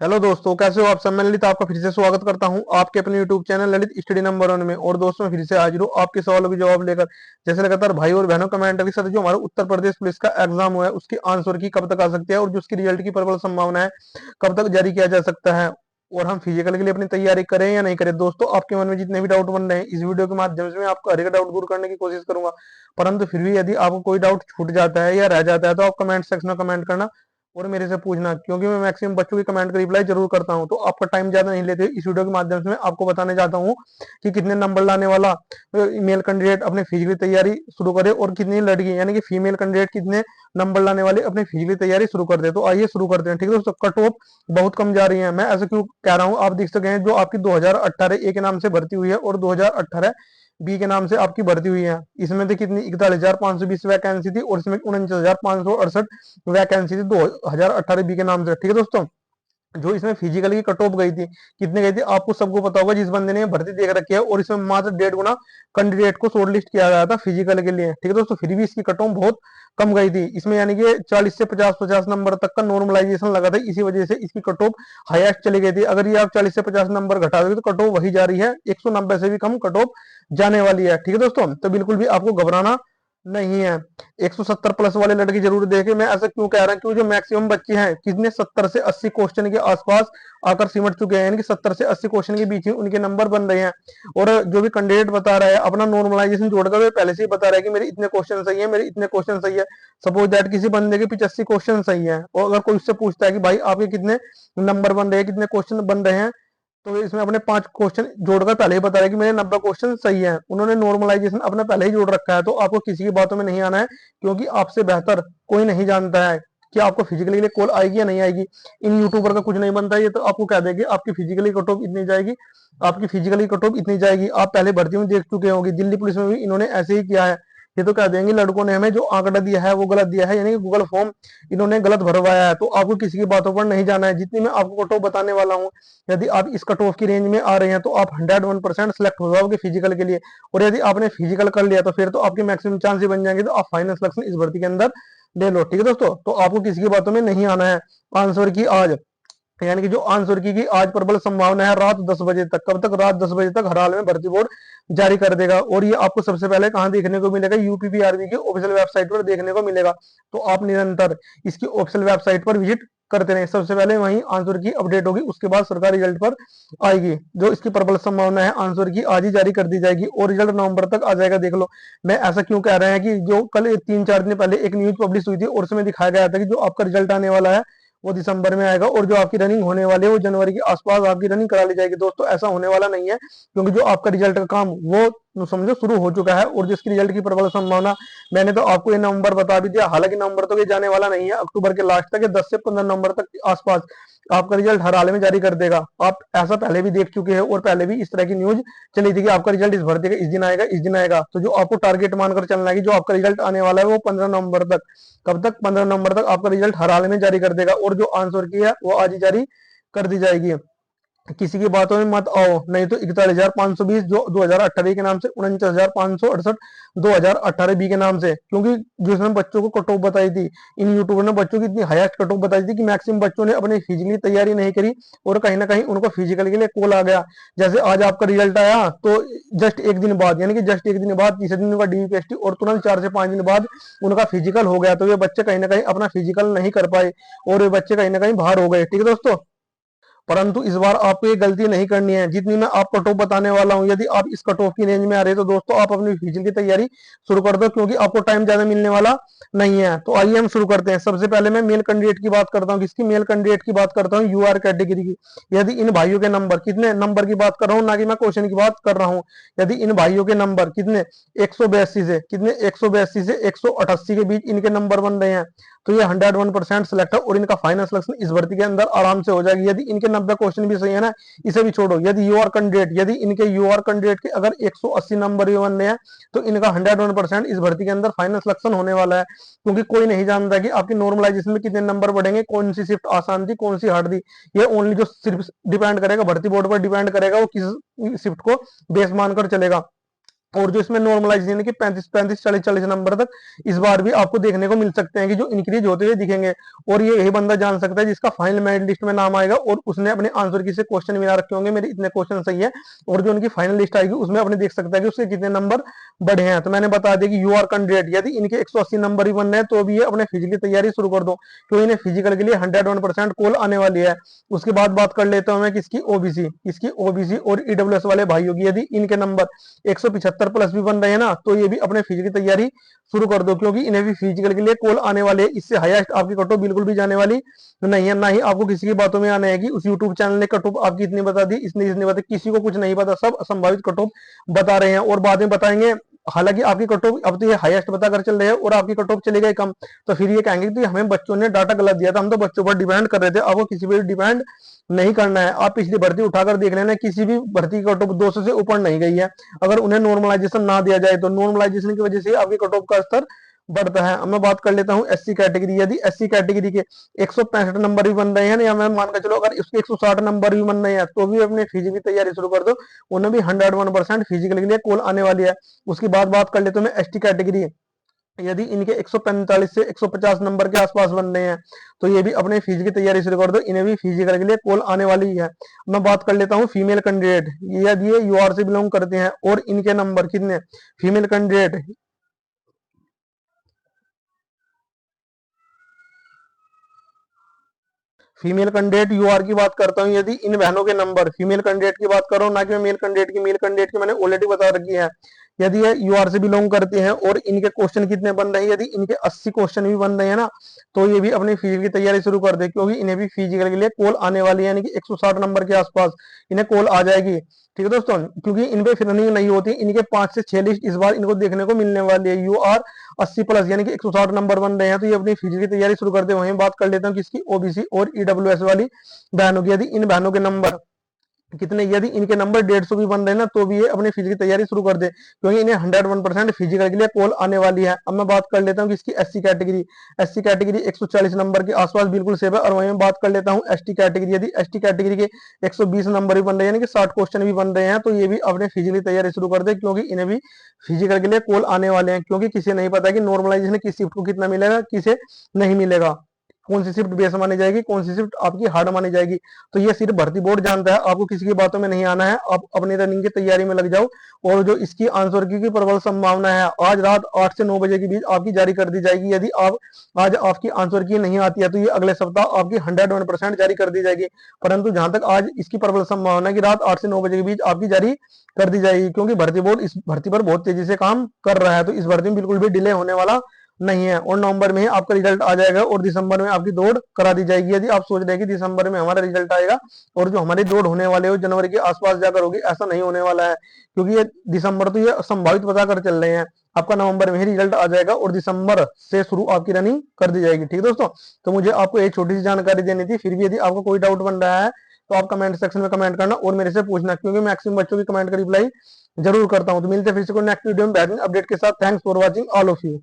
Hello दोस्तों, कैसे हो आप सब। मैं ललित आपका फिर से स्वागत करता हूं आपके अपने YouTube channel Lalit study number 1 में। और दोस्तों, मैं फिर से हाजिर हूं आपके सवालों के जवाब लेकर। जैसे लगातार भाई और बहनों कमेंट के साथ जो हमारा उत्तर प्रदेश पुलिस का एग्जाम हुआ है उसकी आंसर की कब तक आ सकती है और जो उसकी रिजल्ट की प्रबल संभावना है कब तक जारी किया जा सकता है, और हम फिजिकल के लिए अपनी तैयारी करें या नहीं करें। दोस्तों, आपके मन में जितने भी डाउट बन रहे हैं इस वीडियो के माध्यम से मैं आपका हर एक डाउट दूर करने की कोशिश करूंगा। परंतु फिर भी यदि आपको कोई डाउट छूट जाता है या रह जाता है तो आप कमेंट सेक्शन में कमेंट करना और मेरे से पूछना, क्योंकि मैं मैक्सिमम बच्चों की कमेंट का रिप्लाई जरूर करता हूं। तो आपका टाइम ज्यादा नहीं लेते, इस वीडियो के माध्यम से मैं आपको बताने जाता हूं कि कितने नंबर लाने वाला मेल कैंडिडेट अपने फिजिकली तैयारी शुरू करे और कितनी लड़की यानी कि फीमेल कैंडिडेट कितने नंबर लाने वाले अपनी फिजिकली तैयारी शुरू कर दे। तो आइए शुरू करते हैं। ठीक है दोस्तों, कट ऑफ बहुत कम जा रही है। मैं ऐसा क्यों कह रहा हूँ, आप देख सके हैं जो आपकी 2018 ए के नाम से भर्ती हुई है और 2018 बी के नाम से आपकी भर्ती हुई है। इसमें तो कितनी 41,520 वैकेंसी थी और इसमें 49,568 वैकेंसी थी 2018 बी के नाम से। ठीक है दोस्तों, जो इसमें फिजिकल की कट ऑफ गई थी, कितने गई थी आपको सबको पता होगा, जिस बंदे ने भर्ती देख रखी है। और इसमें मात्र 1.5 गुना कैंडिडेट को शॉर्टलिस्ट किया गया था फिजिकल के लिए। ठीक है दोस्तों, फिर भी इसकी कट ऑफ बहुत कम गई थी। इसमें यानी कि 40 से 50 नंबर तक का नॉर्मलाइजेशन लगा था, इसी वजह से इसकी कट ऑफ हाईएस्ट चली गई थी। अगर ये आप 40 से 50 नंबर घटा दोगे तो कट ऑफ वही जा रही है, 190 से भी कम कट ऑफ जाने वाली है। ठीक है दोस्तों, तो बिल्कुल भी आपको घबराना नहीं है। 170 प्लस वाले लड़के जरूर देखे। मैं ऐसा क्यों कह रहा हूँ, क्योंकि जो मैक्सिमम बच्चे हैं कितने 70 से 80 क्वेश्चन के आसपास आकर सिमट चुके हैं, यानी कि 70 से 80 क्वेश्चन के बीच में उनके नंबर बन रहे हैं। और जो भी कैंडिडेट बता रहा है अपना नॉर्मलाइजेशन जोड़कर वे पहले से ही बता रहा है कि मेरे इतने क्वेश्चन सही है, मेरे इतने क्वेश्चन सही है। सपोज दैट किसी बंदे के 85 क्वेश्चन सही है और अगर कोई उससे पूछता है कि भाई आपके कितने नंबर बन रहे हैं, कितने क्वेश्चन बन रहे हैं, तो इसमें अपने 5 क्वेश्चन जोड़कर पहले ही बता रहे हैं कि मेरे 90 क्वेश्चन सही है। उन्होंने नॉर्मलाइजेशन अपना पहले ही जोड़ रखा है। तो आपको किसी की बातों में नहीं आना है, क्योंकि आपसे बेहतर कोई नहीं जानता है कि आपको फिजिकली लिए कॉल आएगी या नहीं आएगी। इन यूट्यूबर का कुछ नहीं बनता है, ये तो आपको कह देंगे आपकी फिजिकली कट ऑफ इतनी जाएगी, आपकी फिजिकली कट ऑफ इतनी जाएगी। आप पहले भर्ती में देख चुके होंगे, दिल्ली पुलिस में भी इन्होंने ऐसे ही किया है। ये तो कह देंगे लड़कों ने हमें जो आंकड़ा दिया है वो गलत दिया है, यानी कि गूगल फॉर्म इन्होंने गलत भरवाया है। तो आपको किसी की बातों पर नहीं जाना है। जितनी मैं आपको कट ऑफ बताने वाला हूँ, यदि आप इस कट ऑफ की रेंज में आ रहे हैं तो आप 101% सिलेक्ट हो जाओगे फिजिकल के लिए। और यदि आपने फिजिकल कर लिया तो फिर तो आपके मैक्सिमम चांस ही बन जाएंगे, तो आप फाइनल सिलेक्शन इस भर्ती के अंदर ले लो। ठीक है दोस्तों, तो आपको किसी की बातों में नहीं आना है। आंसर की आज यानी कि जो आंसर की आज प्रबल संभावना है रात 10 बजे तक। कब तक? रात 10 बजे तक हर हाल में भर्ती बोर्ड जारी कर देगा। और ये आपको सबसे पहले कहां देखने को मिलेगा? यूपीपीआरबी की ऑफिशियल वेबसाइट पर देखने को मिलेगा। तो आप निरंतर इसकी ऑफिशियल वेबसाइट पर विजिट करते रहे। सबसे पहले वहीं आंसर की अपडेट होगी, उसके बाद सरकारी रिजल्ट पर आएगी। जो इसकी प्रबल संभावना है आंसर की आज ही जारी कर दी जाएगी और रिजल्ट नवंबर तक आ जाएगा। देख लो, मैं ऐसा क्यों कह रहे हैं कि जो कल 3-4 दिन पहले एक न्यूज पब्लिश हुई थी और उसमें दिखाया गया था कि जो आपका रिजल्ट आने वाला है वो दिसंबर में आएगा और जो आपकी रनिंग होने वाली है वो जनवरी के आसपास आपकी रनिंग करा ली जाएगी। दोस्तों, ऐसा होने वाला नहीं है, क्योंकि जो आपका रिजल्ट का काम वो समझो शुरू हो चुका है। और जिसकी रिजल्ट की प्रबल संभावना, मैंने तो आपको ये नंबर बता भी दिया। हालांकि नंबर तो ये जाने वाला नहीं है, अक्टूबर के लास्ट तक 10 से 15 नंबर तक आसपास आपका रिजल्ट हर हाल में जारी कर देगा। आप ऐसा पहले भी देख चुके हैं और पहले भी इस तरह की न्यूज चली थी कि आपका रिजल्ट इस भर्ती का इस दिन आएगा, इस दिन आएगा। तो जो आपको टारगेट मानकर चलना है कि जो आपका रिजल्ट आने वाला है वो 15 नवंबर तक। कब तक? 15 नवंबर तक आपका रिजल्ट हर हाल में जारी कर देगा और जो आंसर की है वो आज ही जारी कर दी जाएगी। किसी की बातों में मत आओ, नहीं तो 41,520 जो 2018 के नाम से, 49,568 2018 बी के नाम से। क्योंकि जिसने बच्चों को कट ऑफ बताई थी, इन यूट्यूबर ने बच्चों की इतनी हाईएस्ट कट ऑफ बताई थी कि मैक्सिमम बच्चों ने अपनी फिजिकली तैयारी नहीं करी और कहीं ना कहीं उनको फिजिकल के लिए कॉल आ गया। जैसे आज आपका रिजल्ट आया तो जस्ट एक दिन बाद, यानी कि जस्ट एक दिन बाद, तीसरे दिन उनका डीपीएसटी और तुरंत 4 से 5 दिन बाद उनका फिजिकल हो गया। तो ये बच्चे कहीं ना कहीं अपना फिजिकल नहीं कर पाए और ये बच्चे कहीं ना कहीं बाहर हो गए। ठीक है दोस्तों, परंतु इस बार आपको ये गलती नहीं करनी है। जितनी मैं आप कट ऑफ बताने वाला हूं, यदि आप इस कट ऑफ की रेंज में आ रहे हैं तो दोस्तों आप अपनी फिजिकल की तैयारी शुरू कर दो, क्योंकि आपको टाइम ज्यादा मिलने वाला नहीं है। तो आइए हम शुरू करते हैं। सबसे पहले मैं मेल कैंडिडेट की बात करता हूँ। किसकी? मेल कैंडिडेट की बात करता हूँ, यूआर कैटेगरी की। यदि इन भाइयों के नंबर कितने नंबर की बात कर रहा हूँ, ना कि मैं क्वेश्चन की बात कर रहा हूँ। यदि इन भाइयों के नंबर कितने 182 से कितने 182 से 188 के बीच इनके नंबर बन रहे हैं तो ये 101% सिलेक्ट है और इनका फाइनल सिलेक्शन इस भर्ती के अंदर आराम से हो जाएगी। यदि इनके 90 क्वेश्चन भी सही है ना, इसे भी छोड़ो। यदि यूआर कैंडिडेट, यदि इनके यूआर कैंडिडेट के अगर 180 नंबर भी बन रहे हैं तो इनका 101% इस भर्ती के अंदर फाइनल सिलेक्शन होने वाला है। क्योंकि कोई नहीं जानता कि आपकी नॉर्मलाइजेशन में कितने नंबर बढ़ेंगे, कौन सी शिफ्ट आसान थी, कौन सी हार्ड थी। ये ओनली जो सिर्फ डिपेंड करेगा, भर्ती बोर्ड पर डिपेंड करेगा वो किस शिफ्ट को बेस मानकर चलेगा। और जो इसमें नॉर्मलाइजेशन यानी कि 35 40 नंबर तक इस बार भी आपको देखने को मिल सकते हैं कि जो इंक्रीज होते हुए दिखेंगे। और ये यही बंदा जान सकता है जिसका फाइनल मेरिट लिस्ट में नाम आएगा और उसने अपने आंसर की से क्वेश्चन बना रखे होंगे मेरे इतने क्वेश्चन सही है, और जो उनकी फाइनल लिस्ट आएगी उसमें अपने देख सकता है कि उसके कितने नंबर बढ़े हैं। तो मैंने बता दिया कि यू आर कैंडिडेट यदि इनके 180 नंबर भी बन रहे हैं तो भी ये अपने फिजिकल की तैयारी शुरू कर दो, क्योंकि इन्हें फिजिकल के लिए 101% कॉल आने वाली है। उसके बाद बात कर लेता हूं मैं किसकी ओबीसी और ईडब्ल्यूएस वाले भाइयों की। यदि इनके नंबर 175 प्लस भी बन रहे हैं ना तो ये भी अपने फिजिकल की तैयारी शुरू कर दो, क्योंकि इन्हें भी फिजिकल के लिए कॉल आने वाले है। इससे हाईएस्ट आपकी कट ऑफ बिल्कुल भी जाने वाली नहीं है, ना ही आपको किसी की बातों में आने है उस यूट्यूब चैनल ने कट ऑफ आपकी इतनी बता दी, इसने बता, किसी को कुछ नहीं पता, सब संभावित कट ऑफ बता रहे हैं और बाद में बताएंगे। हालांकि आपकी कट ऑफ अब तो ये हाईएस्ट बताकर चल रहे हैं और आपकी कट ऑफ चली गई कम, तो फिर ये कहेंगे कि हमें बच्चों ने डाटा गलत दिया था, हम तो बच्चों पर डिपेंड कर रहे थे। आपको किसी पर डिपेंड नहीं करना है। आप पिछली भर्ती उठाकर देख लेना, किसी भी भर्ती की कट ऑफ 200 से ऊपर नहीं गई है। अगर उन्हें नॉर्मलाइजेशन ना दिया जाए तो नॉर्मलाइजेशन की वजह से आपकी कट ऑफ का स्तर बढ़ता है। अब मैं बात कर लेता हूँ एससी कैटेगरी। यदि एससी कैटेगरी के 165 नंबर भी बन रहे हैं या मैं मान कर चलो अगर उसके 160 नंबर भी बन रहे हैं तो भी अपने फिजिकल की तैयारी शुरू कर दो, उन्हें भी 101% फिजिकल के लिए कॉल आने वाली है। उसके बाद बात कर लेते हैं एसटी कैटेगरी। यदि इनके 145 से 150 नंबर के आसपास बन रहे हैं तो ये भी अपने फिजिकल की तैयारी शुरू कर दो, इन्हें भी फिजिकल के लिए कॉल आने वाली है। मैं बात कर लेता हूँ फीमेल कैंडिडेट। यदि ये यूआर से बिलोंग करते हैं और इनके नंबर कितने female candidate female candidate UR की बात करता हूं, यदि इन बहनों के नंबर फीमेल कैंडिडेट की बात करो ना कि मेल कैंडिडेट की मैंने ऑलरेडी बता रखी है। यदि ये यूआर से बिलोंग करते हैं और इनके क्वेश्चन कितने बन रहे हैं, यदि इनके 80 क्वेश्चन भी बन रहे हैं ना तो ये भी अपनी फिजिकल की तैयारी शुरू कर दे, क्योंकि इन्हें भी फिजिकल के लिए कॉल आने वाली है, यानी कि 160 नंबर के आसपास इन्हें कॉल आ जाएगी। ठीक है दोस्तों, क्योंकि इन पे रनिंग नहीं होती, इनके 5 से 6 लिस्ट इस बार इनको देखने को मिलने वाली है। यू आर 80 प्लस यानी कि 160 नंबर बन रहे हैं तो ये अपनी फिजिकल की तैयारी शुरू करते हैं। वहीं बात कर लेता हूँ किसकी ओबीसी और ईडब्ल्यूएस वाली बहनों की। यदि इन बहनों के नंबर कितने यदि इनके नंबर 150 भी बन रहे हैं ना तो भी ये अपने फिजिकल की तैयारी शुरू कर दे, क्योंकि इन्हें 101% फिजिकल के लिए कॉल आने वाली है। अब मैं बात कर लेता हूँ किसकी एससी कैटेगरी 140 नंबर के आसपास बिल्कुल सेफ है। और वहीं बात कर लेता हूँ एसटी कैटेगरी। यदि एसटी कैटेगरी के 120 नंबर भी बन रहे हैं यानी कि 60 क्वेश्चन भी बन रहे हैं तो ये भी अपने फिजिकल तैयारी शुरू कर दे, क्योंकि इन्हें भी फिजिकल के लिए कॉल आने वाले हैं। क्योंकि किसी नहीं पता कि नॉर्मलाइजेशन किस शिफ्ट को कितना मिलेगा किसे नहीं मिलेगा, कौन सी शिफ्ट बेस मानी जाएगी कौन सी शिफ्ट आपकी हार्ड मानी जाएगी, तो ये सिर्फ भर्ती बोर्ड जानता है। आपको किसी की बातों में नहीं आना है, आप अपनी रनिंग की तैयारी में लग जाओ। और जो इसकी आंसर की प्रबल संभावना है आज रात 8 से 9 बजे के बीच आपकी जारी कर दी जाएगी। यदि आप आज आपकी आंसर की नहीं आती है तो ये अगले सप्ताह आपकी 101% जारी कर दी जाएगी। परंतु जहां तक आज इसकी प्रबल संभावना है कि रात 8 से 9 बजे के बीच आपकी जारी कर दी जाएगी, क्योंकि भर्ती बोर्ड इस भर्ती पर बहुत तेजी से काम कर रहा है। तो इस भर्ती में बिल्कुल भी डिले होने वाला नहीं है और नवंबर में ही आपका रिजल्ट आ जाएगा और दिसंबर में आपकी दौड़ करा दी जाएगी। यदि आप सोच रहे हैं कि दिसंबर में हमारा रिजल्ट आएगा और जो हमारी दौड़ होने वाले हो जनवरी के आसपास जाकर होगी, ऐसा नहीं होने वाला है, क्योंकि ये दिसंबर तो ये संभावित बता कर चल रहे हैं। आपका नवंबर में ही रिजल्ट आ जाएगा और दिसंबर से शुरू आपकी रनिंग कर दी जाएगी। ठीक है दोस्तों, तो मुझे आपको एक छोटी सी जानकारी देनी थी। फिर भी यदि आपको कोई डाउट बन रहा है तो आप कमेंट सेक्शन में कमेंट करना और मेरे से पूछना, क्योंकि मैक्सिमम बच्चों की कमेंट का रिप्लाई जरूर करता हूं। तो मिलते हैं फिर से कोई नेक्स्ट वीडियो में बेहतरीन अपडेट के साथ। Thanks for watching all of you.